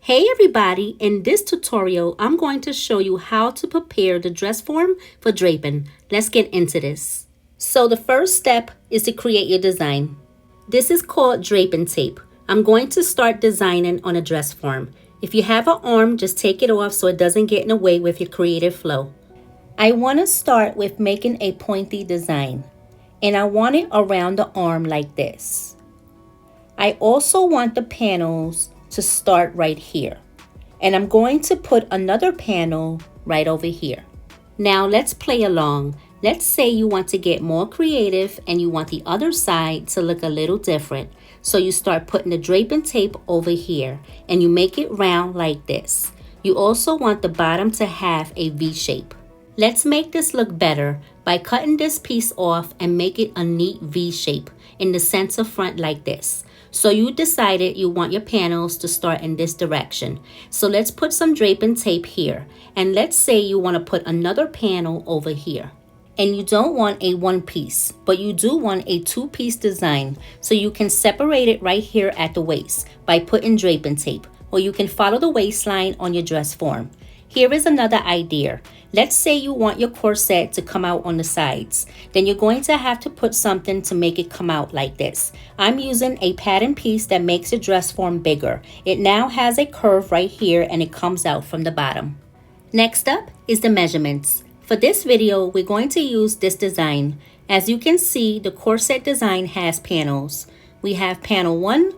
Hey everybody, in this tutorial, I'm going to show you how to prepare the dress form for draping. Let's get into this. So the first step is to create your design. This is called draping tape. I'm going to start designing on a dress form. If you have an arm, just take it off so it doesn't get in the way with your creative flow. I want to start with making a pointy design, and I want it around the arm like this. I also want the panels to start right here, and I'm going to put another panel right over here. Now let's play along. Let's say you want to get more creative and you want the other side to look a little different. So you start putting the draping tape over here and you make it round like this. You also want the bottom to have a V shape. Let's make this look better by cutting this piece off and make it a neat V shape in the center front like this. So you decided you want your panels to start in this direction. So let's put some draping tape here. And let's say you want to put another panel over here. And you don't want a one piece, but you do want a two-piece design. So you can separate it right here at the waist by putting draping tape. Or you can follow the waistline on your dress form. Here is another idea. Let's say you want your corset to come out on the sides. Then you're going to have to put something to make it come out like this. I'm using a pattern piece that makes the dress form bigger. It now has a curve right here and it comes out from the bottom. Next up is the measurements. For this video, we're going to use this design. As you can see, the corset design has panels. We have panel 1,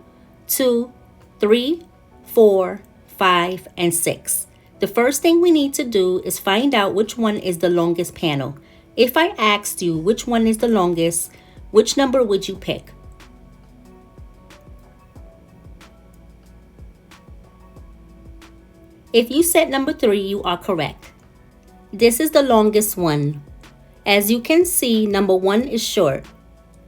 2, 3, 4, 5, and 6. The first thing we need to do is find out which one is the longest panel. If I asked you which one is the longest, which number would you pick? If you said number 3, you are correct. This is the longest one. As you can see, number 1 is short,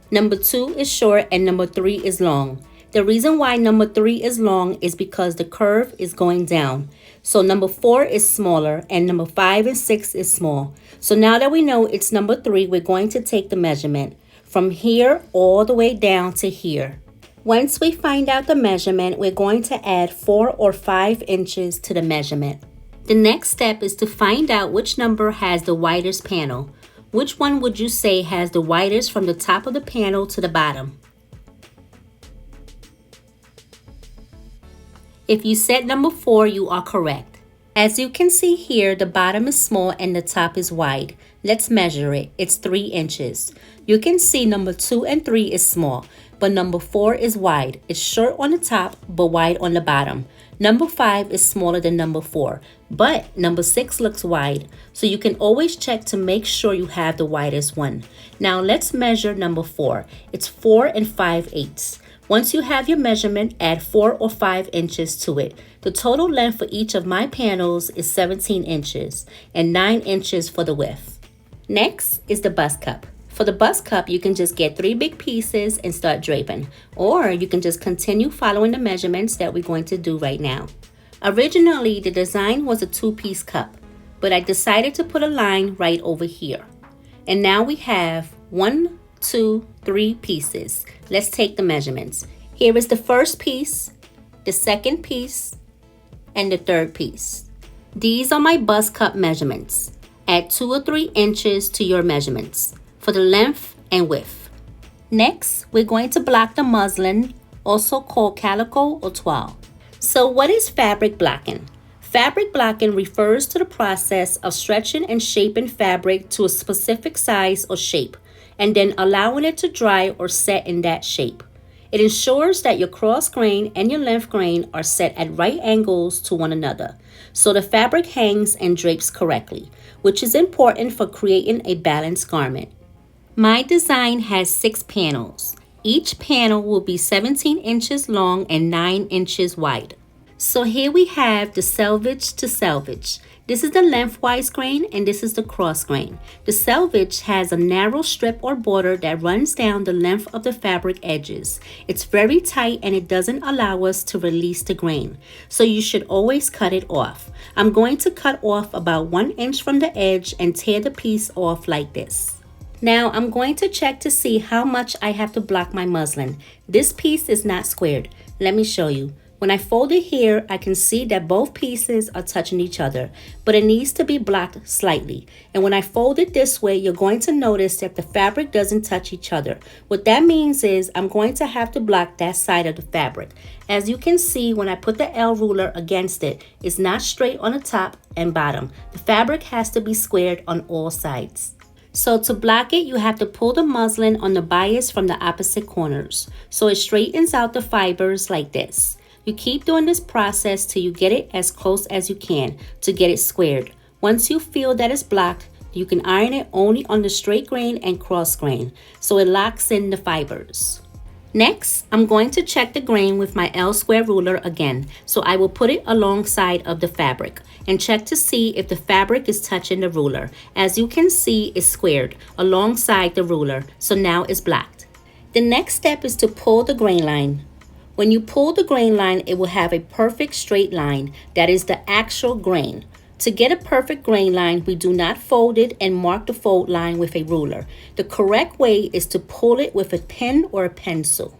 number 2 is short, and number 3 is long. The reason why number 3 is long is because the curve is going down. So number 4 is smaller and number 5 and 6 is small. So now that we know it's number 3, we're going to take the measurement from here all the way down to here. Once we find out the measurement, we're going to add 4 or 5 inches to the measurement. The next step is to find out which number has the widest panel. Which one would you say has the widest from the top of the panel to the bottom? If you said number 4, you are correct. As you can see here, the bottom is small and the top is wide. Let's measure it. It's 3 inches. You can see number 2 and 3 is small, but number 4 is wide. It's short on the top, but wide on the bottom. Number 5 is smaller than number 4, but number 6 looks wide. So you can always check to make sure you have the widest one. Now let's measure number 4. It's 4 and 5/8. Once you have your measurement, add 4 or 5 inches to it. The total length for each of my panels is 17 inches and 9 inches for the width. Next is the bust cup. For the bust cup, you can just get 3 big pieces and start draping, or you can just continue following the measurements that we're going to do right now. Originally, the design was a 2-piece cup, but I decided to put a line right over here. And now we have 1, 2, 3 pieces. Let's take the measurements. Here is the first piece, the second piece, and the third piece. These are my bust cup measurements. Add 2 or 3 inches to your measurements for the length and width. Next, we're going to block the muslin, also called calico or toile. So what is fabric blocking? Fabric blocking refers to the process of stretching and shaping fabric to a specific size or shape, and then allowing it to dry or set in that shape. It ensures that your cross grain and your length grain are set at right angles to one another, so the fabric hangs and drapes correctly, which is important for creating a balanced garment. My design has 6 panels. Each panel will be 17 inches long and 9 inches wide. So here we have the selvage to selvage. This is the lengthwise grain and this is the cross grain. The selvage has a narrow strip or border that runs down the length of the fabric edges. It's very tight and it doesn't allow us to release the grain, so you should always cut it off. I'm going to cut off about 1 inch from the edge and tear the piece off like this. Now I'm going to check to see how much I have to block my muslin. This piece is not squared. Let me show you. When I fold it here, I can see that both pieces are touching each other, but it needs to be blocked slightly. And when I fold it this way, you're going to notice that the fabric doesn't touch each other. What that means is I'm going to have to block that side of the fabric. As you can see, when I put the L ruler against it, it's not straight on the top and bottom. The fabric has to be squared on all sides. So to block it, you have to pull the muslin on the bias from the opposite corners, so it straightens out the fibers like this. You keep doing this process till you get it as close as you can to get it squared. Once you feel that it's blocked, you can iron it only on the straight grain and cross grain, so it locks in the fibers. Next, I'm going to check the grain with my L square ruler again, so I will put it alongside of the fabric and check to see if the fabric is touching the ruler. As you can see, it's squared alongside the ruler, so now it's blocked. The next step is to pull the grain line. When you pull the grain line, it will have a perfect straight line that is the actual grain. To get a perfect grain line, we do not fold it and mark the fold line with a ruler. The correct way is to pull it with a pen or a pencil.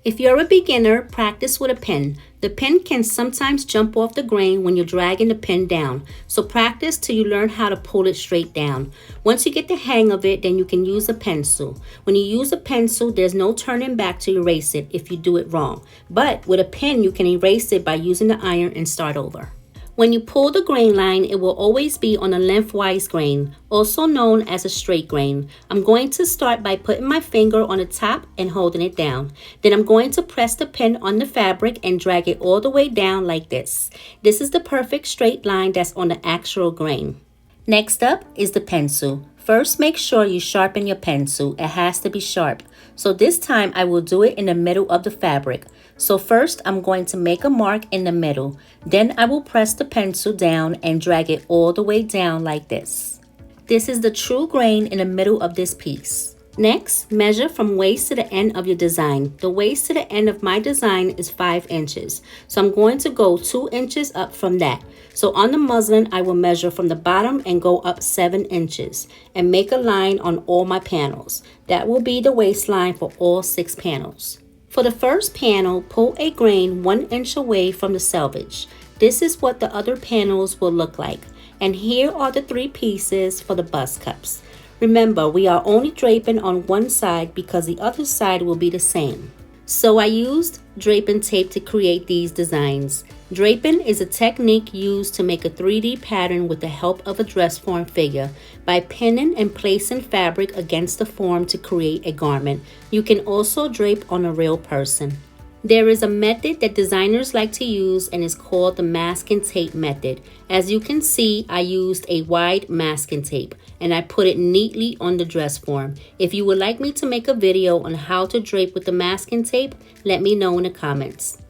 If you're a beginner, practice with a pen. The pen can sometimes jump off the grain when you're dragging the pen down, so practice till you learn how to pull it straight down. Once you get the hang of it, then you can use a pencil. When you use a pencil, there's no turning back to erase it if you do it wrong. But with a pen, you can erase it by using the iron and start over. When you pull the grain line, it will always be on a lengthwise grain, also known as a straight grain. I'm going to start by putting my finger on the top and holding it down. Then I'm going to press the pen on the fabric and drag it all the way down like this. This is the perfect straight line that's on the actual grain. Next up is the pencil. First, make sure you sharpen your pencil. It has to be sharp. So this time I will do it in the middle of the fabric. So first I'm going to make a mark in the middle. Then I will press the pencil down and drag it all the way down like this. This is the true grain in the middle of this piece. Next, measure from waist to the end of your design. The waist to the end of my design is 5 inches. So I'm going to go 2 inches up from that. So on the muslin, I will measure from the bottom and go up 7 inches and make a line on all my panels. That will be the waistline for all 6 panels. For the first panel, pull a grain 1 inch away from the selvage. This is what the other panels will look like. And here are the 3 pieces for the bust cups. Remember, we are only draping on one side because the other side will be the same. So I used draping tape to create these designs. Draping is a technique used to make a 3D pattern with the help of a dress form figure. By pinning and placing fabric against the form to create a garment, you can also drape on a real person. There is a method that designers like to use and is called the masking tape method. As you can see, I used a wide masking tape and I put it neatly on the dress form. If you would like me to make a video on how to drape with the masking tape, let me know in the comments.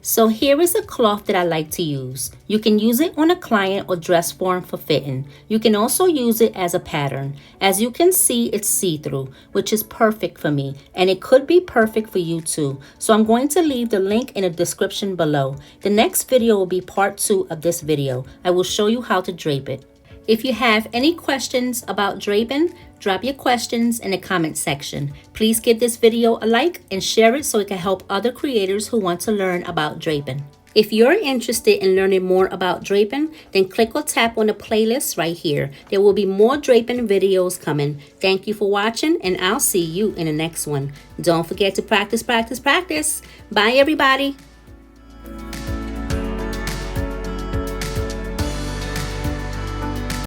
So here is a cloth that I like to use. You can use it on a client or dress form for fitting. You can also use it as a pattern. As you can see, it's see-through, which is perfect for me, and it could be perfect for you too. So I'm going to leave the link in the description below. The next video will be part 2 of this video. I will show you how to drape it. If you have any questions about draping, drop your questions in the comment section. Please give this video a like and share it so it can help other creators who want to learn about draping. If you're interested in learning more about draping, then click or tap on the playlist right here. There will be more draping videos coming. Thank you for watching, and I'll see you in the next one. Don't forget to practice, practice, practice. Bye, everybody.